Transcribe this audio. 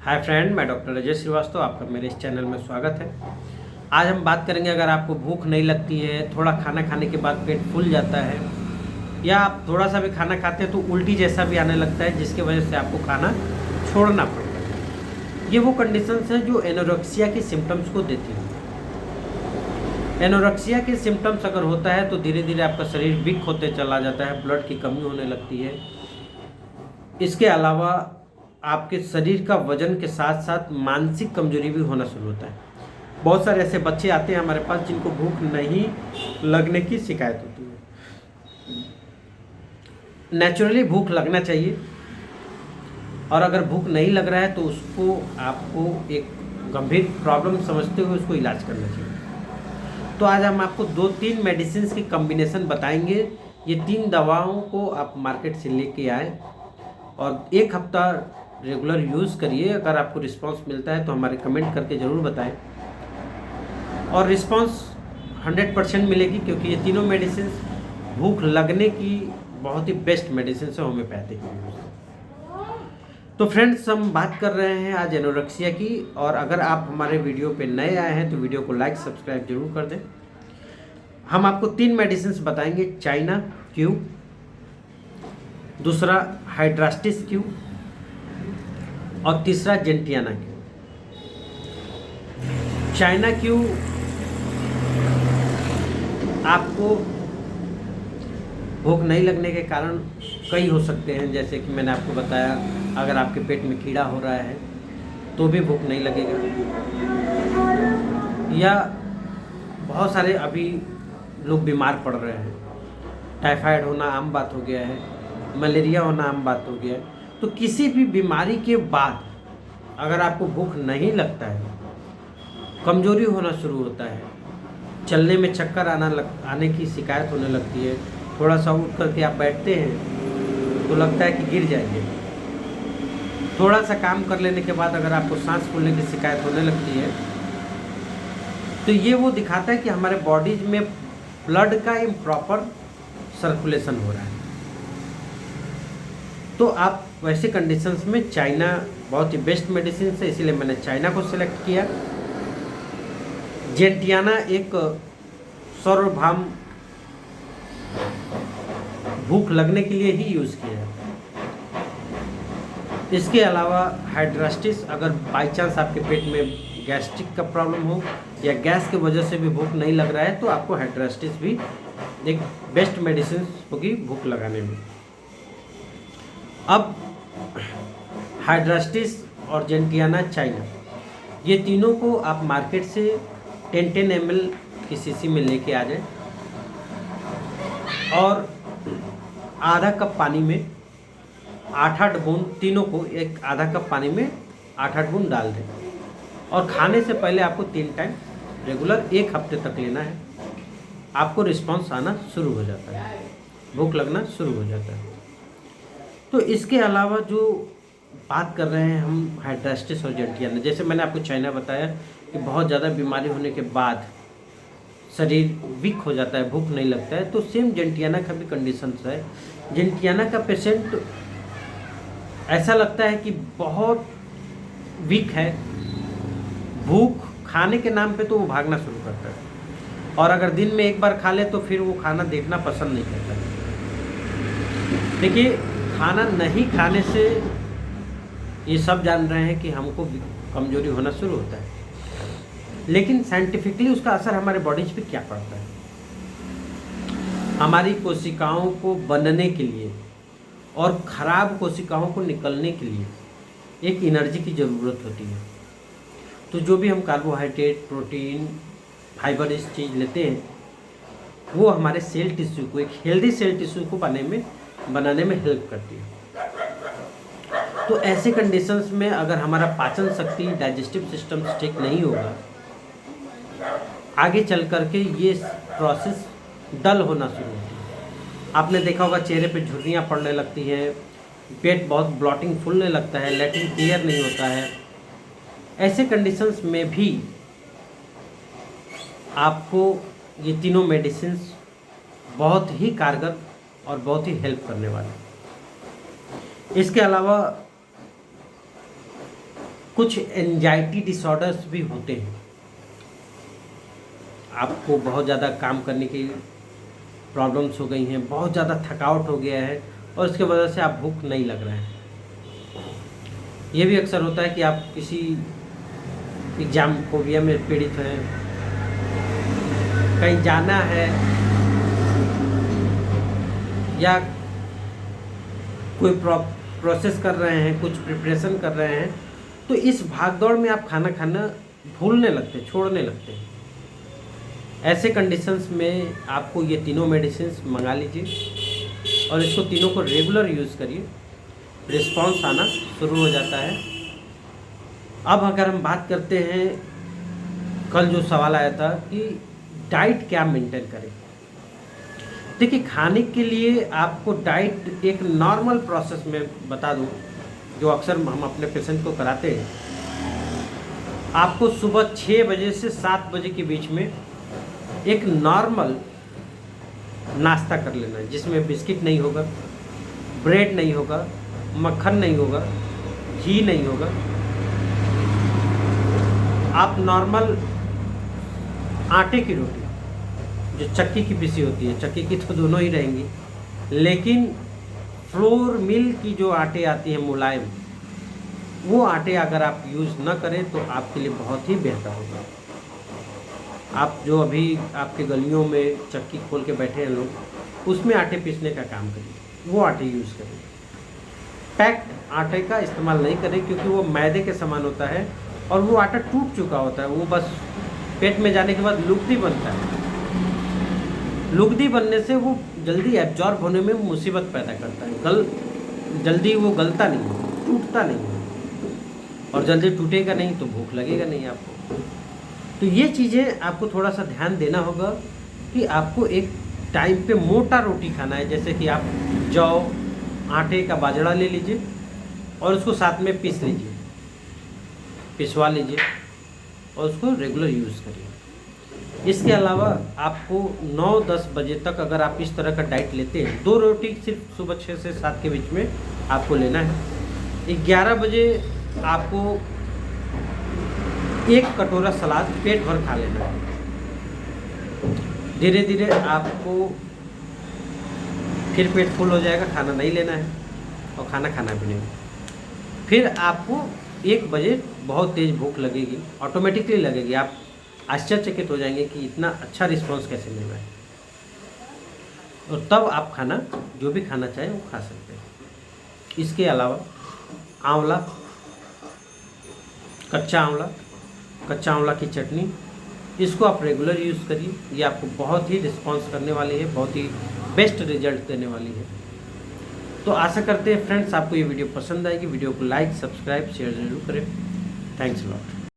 Hi friend, मैं doctor Ajay Srivastava, आपका मेरे इस चैनल में स्वागत है। आज हम बात करेंगे, अगर आपको भूख नहीं लगती है, थोड़ा खाना खाने के बाद पेट फूल जाता है या आप थोड़ा सा भी खाना खाते हैं तो उल्टी जैसा भी आने लगता है, जिसकी वजह से आपको खाना छोड़ना पड़ता है। ये वो कंडीशंस हैं जो एनोरेक्सिया के सिम्टम्स को देती हैं। एनोरेक्सिया के सिम्टम्स अगर होता है तो धीरे धीरे आपका शरीर वीक होते चला जाता है, ब्लड की कमी होने लगती है। इसके अलावा आपके शरीर का वजन के साथ साथ मानसिक कमजोरी भी होना शुरू होता है। बहुत सारे ऐसे बच्चे आते हैं हमारे पास जिनको भूख नहीं लगने की शिकायत होती है। नेचुरली भूख लगना चाहिए, और अगर भूख नहीं लग रहा है तो उसको आपको एक गंभीर प्रॉब्लम समझते हुए उसको इलाज करना चाहिए। तो आज हम आपको 2-3 मेडिसिन की कम्बिनेशन बताएंगे। ये 3 दवाओं को आप मार्केट से लेके आए और 1 हफ्ता रेगुलर यूज़ करिए। अगर आपको रिस्पांस मिलता है तो हमारे कमेंट करके ज़रूर बताएं, और रिस्पांस 100% मिलेगी, क्योंकि ये तीनों मेडिसिन भूख लगने की बहुत ही बेस्ट मेडिसिन है होम्योपैथिक। तो फ्रेंड्स, हम बात कर रहे हैं आज एनोरेक्सिया की, और अगर आप हमारे वीडियो पे नए आए हैं तो वीडियो को लाइक सब्सक्राइब जरूर कर दें। हम आपको 3 मेडिसिन बताएंगे। चाइना क्यू, दूसरा हाइड्रास्टिस क्यू, और तीसरा जेंटियाना क्यू। चाइना क्यू आपको भूख नहीं लगने के कारण कई हो सकते हैं, जैसे कि मैंने आपको बताया, अगर आपके पेट में कीड़ा हो रहा है तो भी भूख नहीं लगेगा, या बहुत सारे अभी लोग बीमार पड़ रहे हैं, टाइफाइड होना आम बात हो गया है, मलेरिया होना आम बात हो गया है। तो किसी भी बीमारी के बाद अगर आपको भूख नहीं लगता है, कमजोरी होना शुरू होता है, चलने में चक्कर आने की शिकायत होने लगती है, थोड़ा सा उठ करके आप बैठते हैं तो लगता है कि गिर जाएंगे, थोड़ा सा काम कर लेने के बाद अगर आपको सांस फूलने की शिकायत होने लगती है, तो ये वो दिखाता है कि हमारे बॉडी में ब्लड का इम्प्रॉपर सर्कुलेशन हो रहा है। तो आप वैसे कंडीशंस में चाइना बहुत ही बेस्ट मेडिसिन है, इसीलिए मैंने चाइना को सिलेक्ट किया। जेंटियाना एक सर्वभौम भूख लगने के लिए ही यूज़ किया जाता है। इसके अलावा हाइड्रास्टिस, अगर बाई चांस आपके पेट में गैस्ट्रिक का प्रॉब्लम हो या गैस की वजह से भी भूख नहीं लग रहा है, तो आपको हाइड्रास्टिस भी एक बेस्ट मेडिसिन होगी भूख लगाने में। अब हाइड्रास्टिस और जेंटियाना चाइना, ये तीनों को आप मार्केट से 10-10 ml की शीशी में लेके आ जाएं, और आधा कप पानी में 8-8 बूंद, तीनों को एक आधा कप पानी में 8-8 बूंद डाल दें, और खाने से पहले आपको 3 टाइम रेगुलर 1 हफ्ते तक लेना है। आपको रिस्पांस आना शुरू हो जाता है, भूख लगना शुरू हो जाता है। तो इसके अलावा जो बात कर रहे हैं हम हाइड्रास्टिस और जेंटियाना, जैसे मैंने आपको चाइना बताया कि बहुत ज़्यादा बीमारी होने के बाद शरीर वीक हो जाता है, भूख नहीं लगता है, तो सेम जेंटियाना का भी कंडीशन है। जेंटियाना का पेशेंट ऐसा लगता है कि बहुत वीक है, भूख खाने के नाम पे तो वो भागना शुरू करता है, और अगर दिन में एक बार खा ले तो फिर वो खाना देखना पसंद नहीं करता। देखिए, खाना नहीं खाने से ये सब जान रहे हैं कि हमको कमजोरी होना शुरू होता है, लेकिन साइंटिफिकली उसका असर हमारे बॉडीज पे क्या पड़ता है। हमारी कोशिकाओं को बनने के लिए और ख़राब कोशिकाओं को निकलने के लिए एक एनर्जी की ज़रूरत होती है। तो जो भी हम कार्बोहाइड्रेट, प्रोटीन, फाइबर इस चीज़ लेते हैं, वो हमारे सेल टिश्यू को, एक हेल्दी सेल टिश्यू को बनाने में हेल्प करती है। तो ऐसे कंडीशंस में अगर हमारा पाचन शक्ति, डाइजेस्टिव सिस्टम ठीक नहीं होगा, आगे चल करके ये प्रोसेस डल होना शुरू होती है। आपने देखा होगा चेहरे पे झुर्रियाँ पड़ने लगती हैं, पेट बहुत ब्लॉटिंग फूलने लगता है, लैट्रिन क्लियर नहीं होता है। ऐसे कंडीशंस में भी आपको ये तीनों मेडिसिन बहुत ही कारगर और बहुत ही हेल्प करने वाले। इसके अलावा कुछ एंजाइटी डिसऑर्डर्स भी होते हैं। आपको बहुत ज़्यादा काम करने की प्रॉब्लम्स हो गई हैं, बहुत ज़्यादा थकावट हो गया है और इसके वजह से आप भूख नहीं लग रहा है। ये भी अक्सर होता है कि आप किसी एग्ज़ाम फोबिया में पीड़ित हैं, कहीं जाना है या कोई प्रोसेस कर रहे हैं, कुछ प्रिपरेशन कर रहे हैं, तो इस भागदौड़ में आप खाना खाना भूलने लगते हैं, छोड़ने लगते हैं। ऐसे कंडीशंस में आपको ये तीनों मेडिसिन्स मंगा लीजिए और इसको तीनों को रेगुलर यूज़ करिए, रिस्पॉन्स आना शुरू हो जाता है। अब अगर हम बात करते हैं, कल जो सवाल आया था कि डाइट क्या मेंटेन करें। देखिए, खाने के लिए आपको डाइट एक नॉर्मल प्रोसेस में बता दूं, जो अक्सर हम अपने पेशेंट को कराते हैं। आपको सुबह 6 बजे से 7 बजे के बीच में एक नॉर्मल नाश्ता कर लेना है, जिसमें बिस्किट नहीं होगा, ब्रेड नहीं होगा, मक्खन नहीं होगा, घी नहीं होगा। आप नॉर्मल आटे की रोटी, जो चक्की की पिसी होती है, चक्की की तो दोनों ही रहेंगी, लेकिन फ्लोर मिल की जो आटे आती है मुलायम, वो आटे अगर आप यूज़ न करें तो आपके लिए बहुत ही बेहतर होगा। आप जो अभी आपके गलियों में चक्की खोल के बैठे हैं लोग, उसमें आटे पीसने का काम करिए, वो आटे यूज़ करिए। पैक्ड आटे का इस्तेमाल नहीं करें, क्योंकि वो मैदे के समान होता है और वो आटा टूट चुका होता है, वो बस पेट में जाने के बाद लुगदी बनता है। लुगदी बनने से वो जल्दी एब्जॉर्ब होने में मुसीबत पैदा करता है, जल्दी वो गलता नहीं है, टूटता नहीं है, और जल्दी टूटेगा नहीं तो भूख लगेगा नहीं आपको। तो ये चीज़ें आपको थोड़ा सा ध्यान देना होगा कि आपको एक टाइम पे मोटा रोटी खाना है, जैसे कि आप जौ आटे का बाजरा ले लीजिए और उसको साथ में पीस लीजिए, पिसवा लीजिए और उसको रेगुलर यूज़ करिए। इसके अलावा आपको 9-10 बजे तक अगर आप इस तरह का डाइट लेते हैं, 2 रोटी सिर्फ सुबह 6 से 7 के बीच में आपको लेना है। 11 बजे आपको 1 कटोरा सलाद पेट भर खा लेना है। धीरे धीरे आपको फिर पेट फुल हो जाएगा, खाना नहीं लेना है और खाना खाना भी नहीं। फिर आपको 1 बजे बहुत तेज़ भूख लगेगी, ऑटोमेटिकली लगेगी। आप आश्चर्यचकित हो जाएंगे कि इतना अच्छा रिस्पांस कैसे मिल रहा है, और तब आप खाना जो भी खाना चाहें वो खा सकते हैं। इसके अलावा आंवला, कच्चा आंवला की चटनी, इसको आप रेगुलर यूज़ करिए। ये आपको बहुत ही रिस्पांस करने वाली है, बहुत ही बेस्ट रिजल्ट देने वाली है। तो आशा करते हैं फ्रेंड्स आपको ये वीडियो पसंद आएगी। वीडियो को लाइक, सब्सक्राइब, शेयर जरूर करें। Thanks a lot.